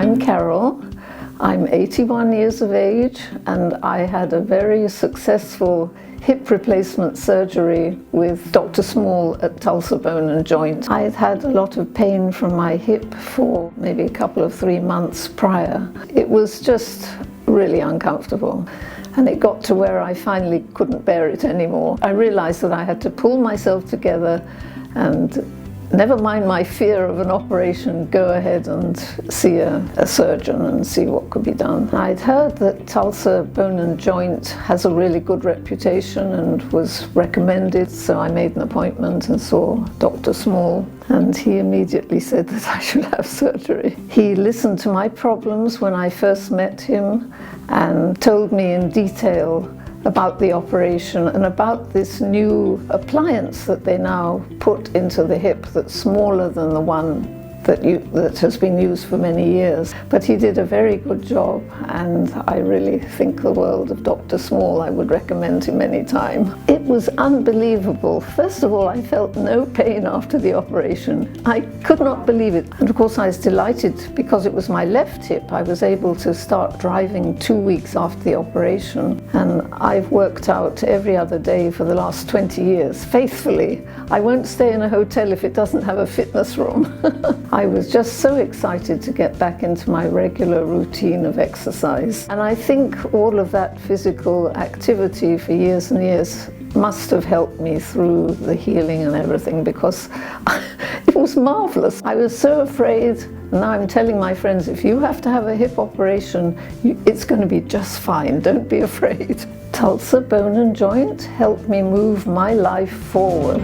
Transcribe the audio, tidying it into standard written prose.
I'm Carol. I'm 81 years of age, and I had a very successful hip replacement surgery with Dr. Small at Tulsa Bone and Joint. I had had a lot of pain from my hip for maybe a couple of 3 months prior. It was just really uncomfortable. And it got to where I finally couldn't bear it anymore. I realized that I had to pull myself together and, never mind my fear of an operation, go ahead and see a surgeon and see what could be done. I'd heard that Tulsa Bone and Joint has a really good reputation and was recommended, so I made an appointment and saw Dr. Small, and he immediately said that I should have surgery. He listened to my problems when I first met him and told me in detail about the operation and about this new appliance that they now put into the hip that's smaller than the one that has been used for many years. But he did a very good job, and I really think the world of Dr. Small. I would recommend him any time. It was unbelievable. First of all, I felt no pain after the operation. I could not believe it. And of course I was delighted because it was my left hip. I was able to start driving 2 weeks after the operation, and I've worked out every other day for the last 20 years, faithfully. I won't stay in a hotel if it doesn't have a fitness room. I was just so excited to get back into my regular routine of exercise. And I think all of that physical activity for years and years must have helped me through the healing and everything, because it was marvelous. I was so afraid, and now I'm telling my friends, if you have to have a hip operation, it's going to be just fine, don't be afraid. Tulsa Bone and Joint helped me move my life forward.